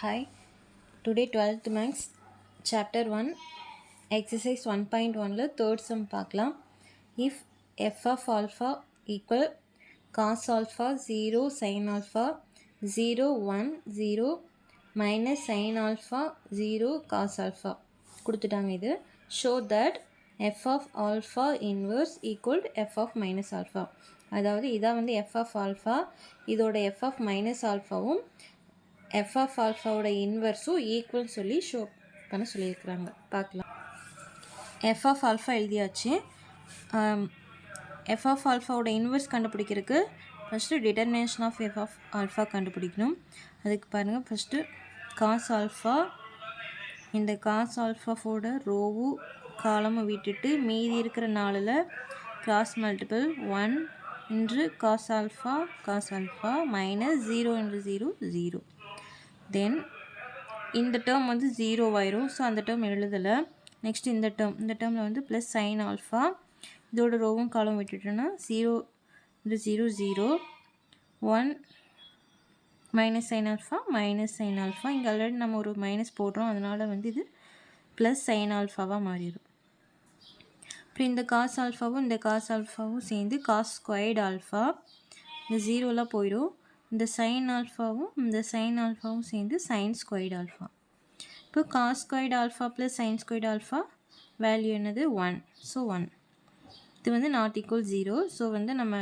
Hi, today 12th Max Chapter 1 Exercise 1.1 third sum பார்க்கலாம். If f of alpha equal cos alpha 0 sin alpha 0 1 0 minus sin alpha 0 cos alpha கொடுத்துட்டாங்க இது. Show that f of alpha inverse equal to f of minus alpha. அதாவது இதான் வந்து f of alpha, இதோட f of minus alphaவும் f of alphaவோட இன்வர்ஸும் equal சொல்லி ஷோ பண்ண சொல்லியிருக்கிறாங்க. பார்க்கலாம். f of alpha எழுதியாச்சு. f of alphaவோட இன்வர்ஸ் கண்டுபிடிக்கிறதுக்கு first determination of f of alpha கண்டுபிடிக்கணும். அதுக்கு பாருங்கள், ஃபஸ்ட்டு காஸ் ஆல்ஃபா, இந்த காஸ் ஆல்ஃபாவோட ரோவும் காலமும் விட்டுட்டு மீதி இருக்கிற 4ல் கிராஸ் மல்டிபிள் 1 இன்று காஸ் ஆல்ஃபா மைனஸ் 0 இன்று 0 0. தென் இந்த டேர்ம் வந்து 0 ஆயிரும். ஸோ அந்த டேர்ம் எழுதலை. நெக்ஸ்ட் இந்த டேர்மில் வந்து ப்ளஸ் சைன் ஆல்ஃபா, இதோட ரோவும் காலம் விட்டுட்டோன்னா 0 இன்று 0 0 1 மைனஸ் சைன் ஆல்ஃபா இங்கே ஆல்ரெடி நம்ம ஒரு மைனஸ் போடுறோம், அதனால் வந்து இது ப்ளஸ் சைன் ஆல்ஃபாவாக மாறிடும். அப்புறம் இந்த காஸ் ஆல்ஃபாவும் சேர்ந்து காஸ் ஸ்கொயர்டு ஆல்ஃபா, இந்த 0லாம் போயிடும். இந்த சைன் ஆல்ஃபாவும் சேர்ந்து சைன் ஸ்கொயர்டு ஆல்ஃபா. இப்போ cos squared alpha plus sine squared alpha value என்னது 1. ஸோ 1 இது வந்து நாட் ஈக்குவல் 0. ஸோ வந்து நம்ம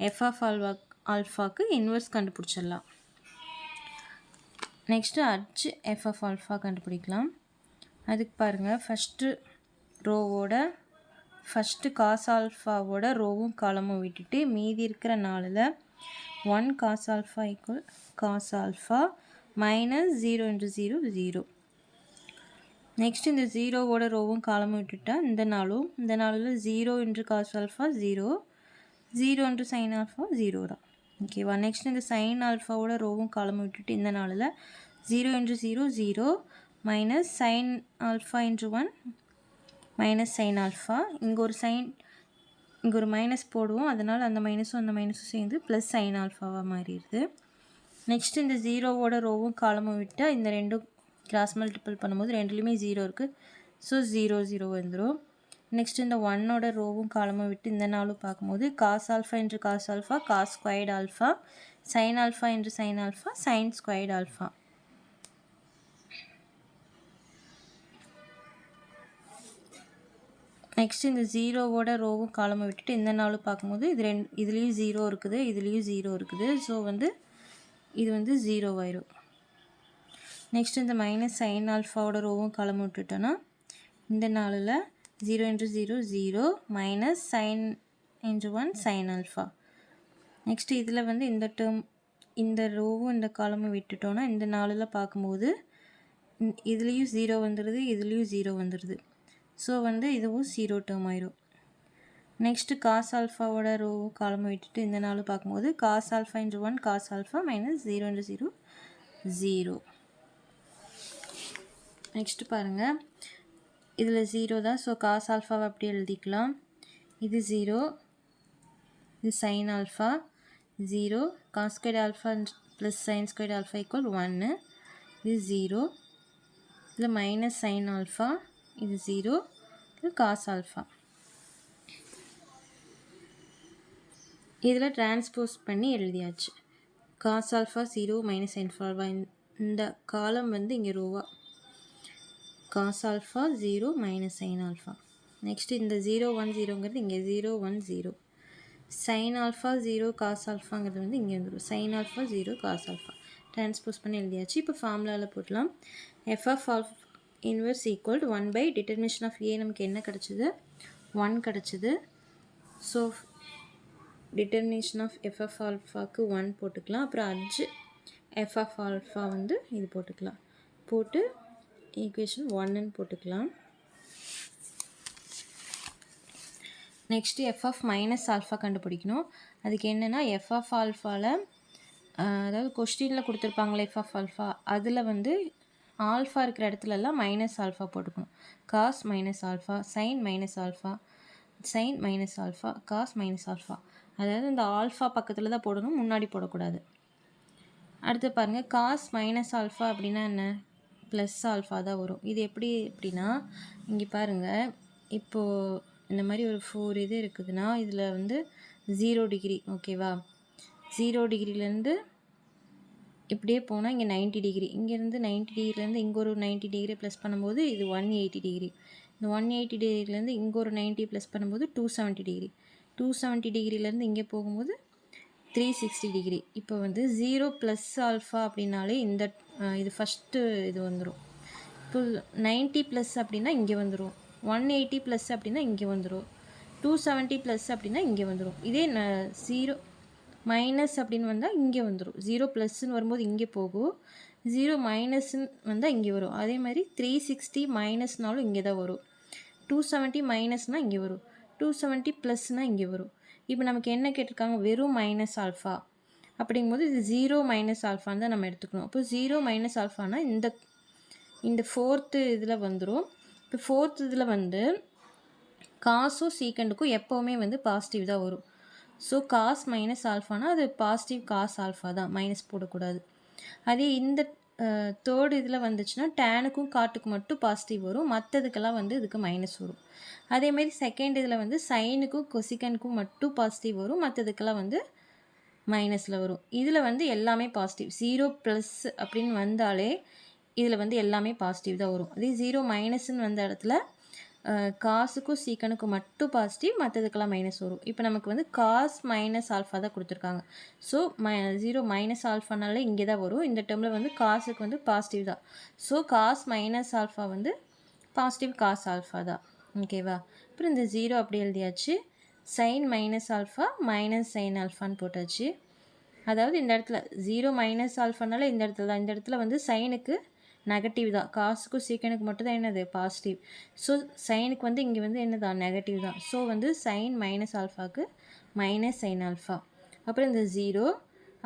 எஃப் ஆஃப் ஆல்ஃபாக்கு இன்வர்ஸ் கண்டுபிடிச்சிடலாம். நெக்ஸ்ட்டு அச்சு எஃப் ஆஃப் ஆல்ஃபா கண்டுபிடிக்கலாம். அதுக்கு பாருங்கள், ஃபஸ்ட்டு ரோவோட ஃபஸ்ட்டு காஸ் ஆல்ஃபாவோட ரோவும் காலமும் விட்டுட்டு மீதி இருக்கிற 4ல் 1 cos alpha equal cos alpha minus 0 into 0 0. Next இந்த 0வோட ரோவும் காலமும் விட்டுட்டா இந்த 4ல் 0 into cos alpha 0 0 into sin alpha 0 தான். ஓகேவா? நெக்ஸ்ட் இந்த sin alphaவோட ரோவும் காலமும் விட்டுட்டு இந்த 4ல் 0 into 0 0 minus sin alpha into 1 minus sin alpha. இங்கே ஒரு மைனஸ் போடுவோம், அதனால் அந்த மைனஸும் சேர்ந்து ப்ளஸ் சைன் ஆல்ஃபாவாக மாறிடுது. நெக்ஸ்ட் இந்த 0வோட ரோவும் காலமும் விட்டால் இந்த ரெண்டும் கிராஸ் மல்டிபிள் பண்ணும்போது ரெண்டுலேயுமே 0 இருக்குது. ஸோ 0 0 வந்துடும். நெக்ஸ்ட் இந்த 1ஓட ரோவும் காலமும் விட்டு இந்த 4 பார்க்கும்போது காஸ் ஆல்ஃபா என்று cos alpha cos squared alpha, sine alpha என்று sine alpha sine squared alpha. Next இந்த 0வோட ரோவும் காலமும் விட்டுட்டு இந்த 4 பார்க்கும்போது இதுலேயும் 0 இருக்குது, இதுலேயும் 0 இருக்குது. ஸோ வந்து இது வந்து 0 ஆயிரும். நெக்ஸ்ட் இந்த மைனஸ் சைன் ஆல்ஃபாவோட ரோவும் காலமும் விட்டுட்டோன்னா இந்த 4ல் 0 into 0 0 minus sign into 1 sign alpha. Next இதில் வந்து இந்த டேர்ம் இந்த ரோவும் இந்த காலமும் விட்டுட்டோன்னா இந்த 4ல் பார்க்கும்போது இதுலேயும் 0 வந்துடுது, இதுலேயும் 0 வந்துடுது. ஸோ வந்து இதுவும் 0 டேர்ம் ஆயிரும். நெக்ஸ்ட்டு காஸ் ஆல்ஃபாவோட ரோ காலமும் விட்டுட்டு இந்த 4 பார்க்கும்போது cos alpha into 1 cos alpha minus 0 into 0 0. Next பாருங்கள், இதில் 0 தான். ஸோ காஸ் ஆல்ஃபாவை அப்படியே எழுதிக்கலாம். இது 0, இது sine alpha 0, cos squared alpha plus sine squared alpha equal 1, இது 0, இதில் மைனஸ் சைன் ஆல்ஃபா, இது 0, இது காஸ் ஆல்ஃபா. இதில் டிரான்ஸ்போஸ் பண்ணி எழுதியாச்சு. Cos alpha 0 minus sine alpha, இந்த காலம் வந்து இங்கே ரோவா cos alpha 0 minus sine alpha. Next இந்த 0 1 0ங்கிறது இங்கே 0 1 0, சைன் ஆல்ஃபா 0 காஸ் ஆல்ஃபாங்கிறது வந்து இங்கே வந்துடும், sine alpha 0 cos alpha. Transpose பண்ணி எழுதியாச்சு. இப்போ ஃபார்முலாவில் போட்டலாம். F of alpha inverse equal to 1 by determination of A நமக்கு என்ன கிடச்சிது 1 கிடச்சிது. So determination of F of ஆல்ஃபாவுக்கு 1 போட்டுக்கலாம். அப்புறம் அஞ்சு எஃப் ஆஃப் ஆல்ஃபா வந்து இது போட்டுக்கலாம், போட்டு ஈக்குவேஷன் 1ன்னு போட்டுக்கலாம். Next f of minus alpha கண்டுபிடிக்கணும். அதுக்கு என்னென்னா எஃப் ஆஃப் ஆல்ஃபாவில் அதாவது கொஸ்டினில் கொடுத்துருப்பாங்களே எஃப் ஆஃப் ஆல்ஃபா, அதில் வந்து ஆல்ஃபா இருக்கிற இடத்துலலாம் மைனஸ் ஆல்ஃபா போட்டுக்கணும். Cos minus alpha, sine minus alpha, sine minus alpha, cos minus alpha. அதாவது இந்த ஆல்ஃபா பக்கத்தில் தான் போடணும், முன்னாடி போடக்கூடாது. அடுத்து பாருங்கள் காஸ் மைனஸ் ஆல்ஃபா அப்படின்னா என்ன, ப்ளஸ் ஆல்ஃபா தான் வரும். இது எப்படி அப்படின்னா இங்கே பாருங்கள், இப்போது இந்த மாதிரி ஒரு 4 இது இருக்குதுன்னா இதில் வந்து 0 டிகிரி ஓகேவா, 0 டிகிரிலேருந்து இப்படியே போனால் இங்கே 90 டிகிரி, இங்கேருந்து 90 டிகிரிலேருந்து இங்கே ஒரு 90 டிகிரி ப்ளஸ் பண்ணும்போது இது 180 டிகிரி, இந்த 180 டிகிரிலேருந்து இங்கே ஒரு 90 ப்ளஸ் பண்ணும்போது 270 டிகிரி, 270 டிகிரிலேருந்து இங்கே போகும்போது 360 டிகிரி. இப்போ வந்து 0 ப்ளஸ் ஆல்ஃபா அப்படின்னாலே இந்த இது ஃபஸ்ட்டு இது வந்துடும். இப்போ 90 ப்ளஸ் அப்படின்னா இங்கே வந்துடும், 180 ப்ளஸ் அப்படின்னா இங்கே வந்துடும், 270 ப்ளஸ் அப்படின்னா இங்கே வந்துடும். இதே 0 மைனஸ் அப்படின்னு வந்தால் இங்கே வந்துடும். 0 ப்ளஸ்ன்னு வரும்போது இங்கே போகும், 0 மைனஸ்ன்னு வந்தால் இங்கே வரும். அதே மாதிரி 360 மைனஸ்னாலும் இங்கே தான் வரும், 270 மைனஸ்னால் இங்கே வரும், 270 ப்ளஸ்னால் இங்கே வரும். இப்போ நமக்கு என்ன கேட்டிருக்காங்க, வெறும் மைனஸ் ஆல்ஃபா அப்படிங்கும்போது இது 0 மைனஸ் ஆல்ஃபான்னு தான் நம்ம எடுத்துக்கணும். அப்போ 0 மைனஸ் ஆல்ஃபானா இந்த ஃபோர்த்து இதில் வந்துடும். இப்போ ஃபோர்த்து இதில் வந்து காசும் சீக்கண்டுக்கும் எப்போவுமே வந்து பாசிட்டிவ் தான் வரும். ஸோ காஸ் மைனஸ் ஆல்ஃபானா அது பாசிட்டிவ் காஸ் ஆல்ஃபா தான், மைனஸ் போடக்கூடாது. அதே இந்த தேர்டு இதில் வந்துச்சுன்னா டேனுக்கும் காட்டுக்கும் மட்டும் பாசிட்டிவ் வரும், மற்றதுக்கெல்லாம் வந்து இதுக்கு மைனஸ் வரும். அதேமாரி செகண்ட் இதில் வந்து சைனுக்கும் கொசிகனுக்கும் மட்டும் பாசிட்டிவ் வரும், மற்றதுக்கெல்லாம் வந்து மைனஸில் வரும். இதில் வந்து எல்லாமே பாசிட்டிவ், 0 ப்ளஸ் அப்படின்னு வந்தாலே இதில் வந்து எல்லாமே பாசிட்டிவ் தான் வரும். அதே 0 மைனஸ்ன்னு வந்த இடத்துல காசுக்கும் சீக்கனுக்கும் மட்டும் பாசிட்டிவ், மற்றதுக்கெல்லாம் மைனஸ் வரும். இப்போ நமக்கு வந்து காஸ் மைனஸ் ஆல்ஃபா தான் கொடுத்துருக்காங்க. ஸோ 0 மைனஸ் ஆல்ஃபானால இங்கே தான் வரும். இந்த டேர்மில் வந்து காசுக்கு வந்து பாசிட்டிவ் தான். ஸோ காஸ் மைனஸ் ஆல்ஃபா வந்து பாசிட்டிவ் காஸ் ஆல்ஃபா தான். ஓகேவா, அப்புறம் இந்த 0 அப்படி எழுதியாச்சு. Sine minus alpha minus sine ஆல்ஃபான்னு போட்டாச்சு. அதாவது இந்த இடத்துல 0 மைனஸ் ஆல்ஃபானால இந்த இடத்துல தான், இந்த இடத்துல வந்து சைனுக்கு நெகட்டிவ் தான், காசுக்கும் சீக்கனுக்கு மட்டும் தான் என்னது பாசிட்டிவ். ஸோ சைனுக்கு வந்து இங்கே வந்து என்னதான் நெகட்டிவ் தான். ஸோ வந்து சைன் மைனஸ் ஆல்ஃபாவுக்கு மைனஸ் சைன் ஆல்ஃபா, அப்புறம் இந்த 0,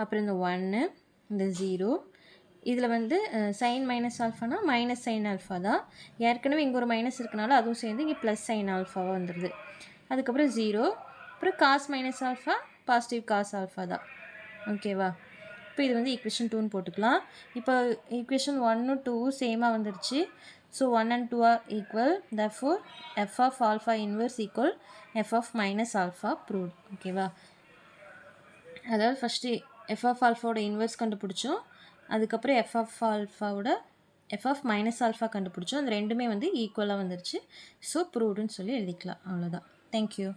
அப்புறம் இந்த 1, இந்த 0. இதில் வந்து சைன் மைனஸ் ஆல்ஃபானா மைனஸ் சைன் ஆல்ஃபா தான், ஏற்கனவே இங்கே ஒரு மைனஸ் இருக்கனால அதுவும் சேர்ந்து இங்கே ப்ளஸ் சைன் ஆல்ஃபாவாக வந்துடுது. அதுக்கப்புறம் 0, அப்புறம் cos minus alpha positive cos alpha தான். ஓகேவா, இப்போ இது வந்து ஈக்குவேஷன் 2ன்னு போட்டுக்கலாம். இப்போ ஈக்குவேஷன் 1 2 சேமாக வந்துடுச்சு. So 1 and 2 are equal, therefore f of alpha inverse equal f of minus alpha proved. ஓகேவா, அதாவது ஃபஸ்ட்டு f of alphaவோட இன்வெர்ஸ் கண்டுபிடிச்சோம், அதுக்கப்புறம் f of minus alpha கண்டுபிடிச்சோம். அது ரெண்டுமே வந்து ஈக்குவலாக வந்துருச்சு. ஸோ ப்ரூவ்டுன்னு சொல்லி எழுதிக்கலாம், அவ்வளோதான். தேங்க்யூ.